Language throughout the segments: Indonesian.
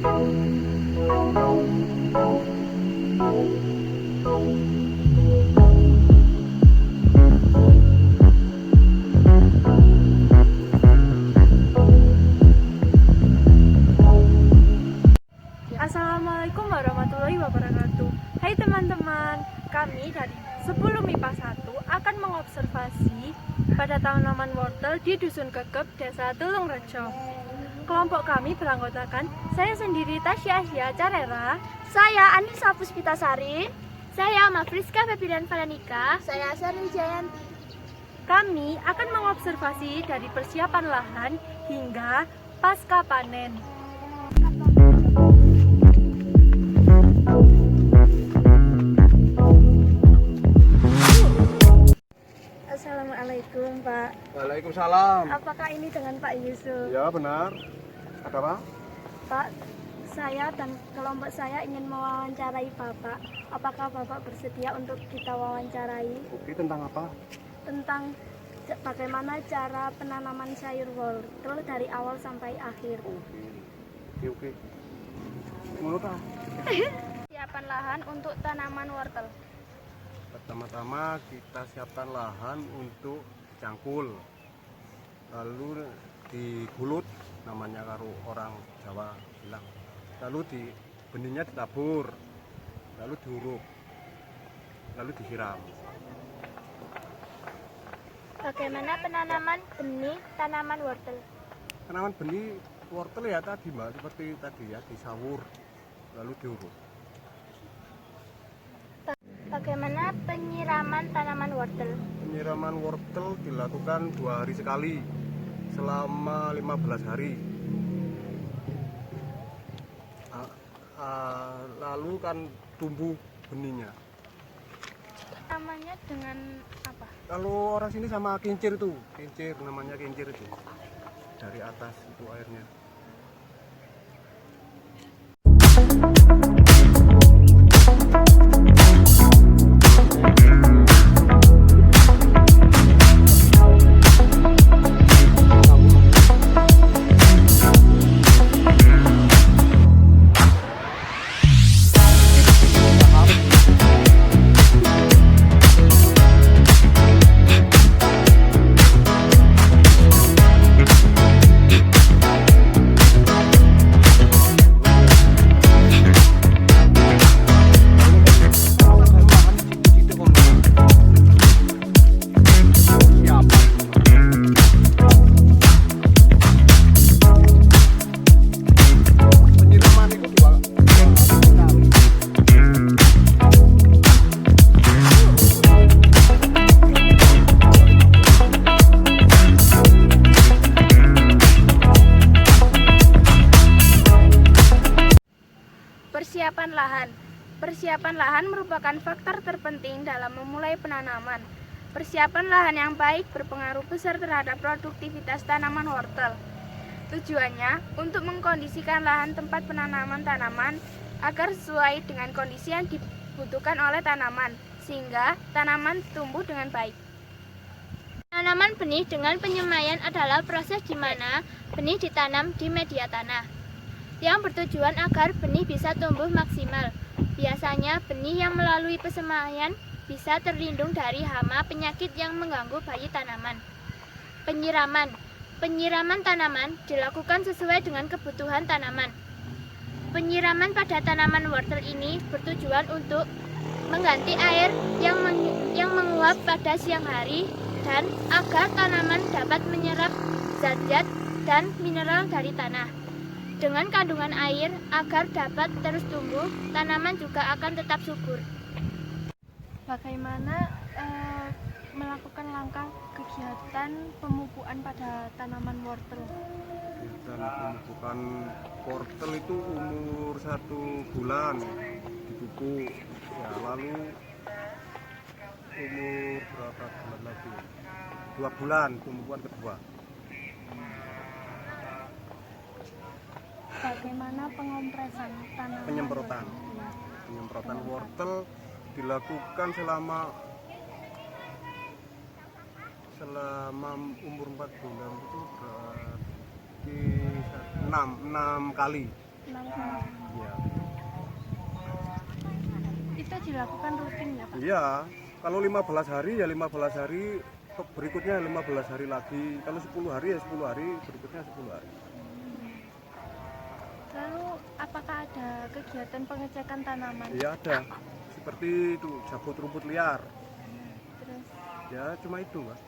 Assalamualaikum warahmatullahi wabarakatuh. Hai teman-teman, kami dari 10 MIPA 1 akan mengobservasi pada tanaman wortel di Dusun Gegep, Desa Tulungrejo. Kelompok kami beranggotakan saya sendiri Tasya Asia Carera, Saya Anissa Puspitasari. Saya Mafriska Febrian Valanika. Saya Sari Jayanti. Kami akan mengobservasi dari persiapan lahan hingga pasca panen. Assalamualaikum Pak. Waalaikumsalam. Apakah ini dengan Pak Yusuf? Ya benar. Ada apa? Pak, saya dan kelompok saya ingin mewawancarai Bapak. Apakah Bapak bersedia untuk kita wawancarai? Oke, tentang apa? Tentang bagaimana cara penanaman sayur wortel dari awal sampai akhir. Oke. Menurut apa? Siapkan lahan untuk tanaman wortel. Pertama-tama kita siapkan lahan untuk cangkul, lalu digulut, namanya karo orang Jawa bilang, lalu benihnya ditabur, lalu diuruk, lalu disiram. Bagaimana penanaman benih tanaman wortel? Tanaman benih wortel ya tadi Mbak, seperti tadi ya, disawur, lalu diuruk. Bagaimana penyiraman tanaman wortel? Penyiraman wortel dilakukan 2 hari sekali selama 15 hari. Lalu kan tumbuh benihnya. Namanya dengan apa? Kalau orang sini sama kincir tuh, kincir namanya kincir itu. Dari atas itu airnya. Persiapan lahan. Persiapan lahan merupakan faktor terpenting dalam memulai penanaman. Persiapan lahan yang baik berpengaruh besar terhadap produktivitas tanaman wortel. Tujuannya untuk mengkondisikan lahan tempat penanaman tanaman agar sesuai dengan kondisi yang dibutuhkan oleh tanaman, sehingga tanaman tumbuh dengan baik. Penanaman benih dengan penyemaian adalah proses di mana benih ditanam di media tanah, yang bertujuan agar benih bisa tumbuh maksimal. Biasanya benih yang melalui pesemaian bisa terlindung dari hama penyakit yang mengganggu bayi tanaman. Penyiraman. Penyiraman tanaman dilakukan sesuai dengan kebutuhan tanaman. Penyiraman pada tanaman wortel ini bertujuan untuk mengganti air yang menguap pada siang hari dan agar tanaman dapat menyerap zat-zat dan mineral dari tanah. Dengan kandungan air agar dapat terus tumbuh, tanaman juga akan tetap subur. Bagaimana melakukan langkah kegiatan pemupukan pada tanaman wortel? Dan pemupukan wortel itu umur 1 bulan dipupuk, ya, lalu umur berapa bulan lagi? 2 bulan pemupukan kedua. Bagaimana pengompresan tanaman? Penyemprotan wortel dilakukan selama umur 4 bulan itu berarti 6 kali. bersenang senang. Ya. Itu dilakukan rutin ya Pak? Iya, kalau 15 hari ya 15 hari, berikutnya 15 hari lagi. Kalau 10 hari ya 10 hari, berikutnya 10 hari. Lalu apakah ada kegiatan pengecekan tanaman? Iya ada, seperti itu cabut rumput liar. Terus Ya cuma itu Mbak.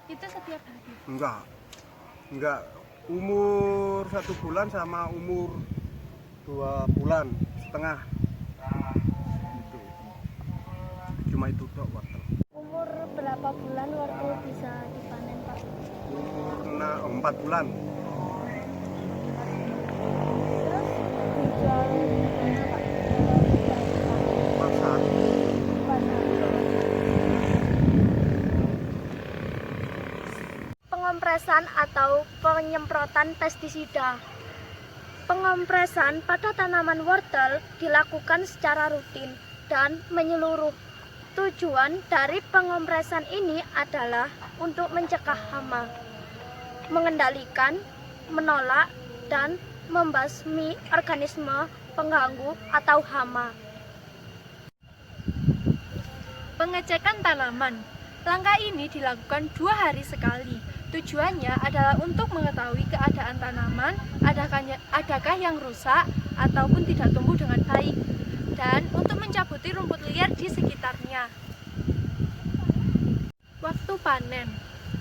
itu setiap hari. Enggak. Umur 1 bulan sama umur 2 bulan setengah. Itu. Cuma itu tok wortel. Umur berapa bulan wortel bisa dipanen Pak? Umur 4 bulan. Terus dijual di mana Pak? Pasar. Pasar. Pengompresan atau penyemprotan pestisida. Pengompresan pada tanaman wortel dilakukan secara rutin dan menyeluruh. Tujuan dari pengompresan ini adalah untuk mencegah hama, mengendalikan, menolak, dan membasmi organisme pengganggu atau hama. Pengecekan tanaman. Langkah ini dilakukan 2 hari sekali. Tujuannya adalah untuk mengetahui keadaan tanaman, adakah yang rusak ataupun tidak tumbuh dengan baik, dan untuk mencabuti rumput liar di sekitarnya. Waktu panen.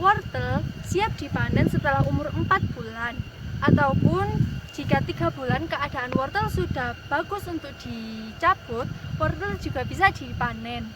Wortel siap dipanen setelah umur 4 bulan, ataupun jika 3 bulan keadaan wortel sudah bagus untuk dicabut, wortel juga bisa dipanen.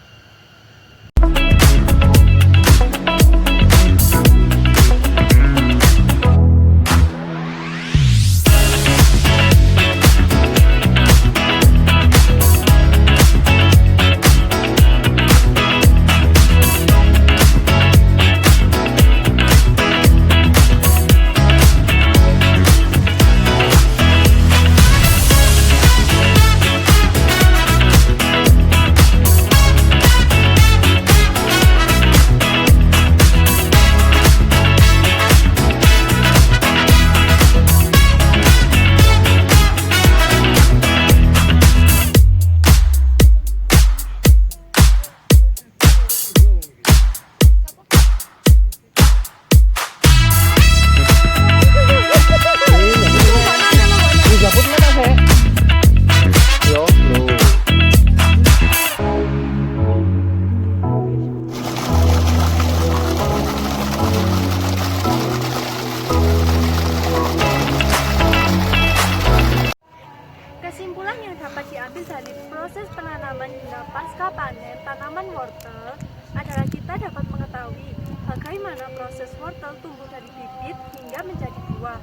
Kesimpulan yang dapat diambil dari proses penanaman hingga pasca panen tanaman wortel adalah kita dapat mengetahui bagaimana proses wortel tumbuh dari bibit hingga menjadi buah.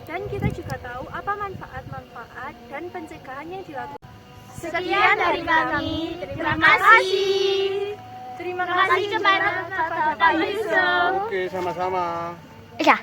Dan kita juga tahu apa manfaat-manfaat dan pencegahan yang dilakukan. Sekian dari kami. Terima kasih. Terima kasih kepada Bapak Yusuf. Oke, sama-sama. Iya.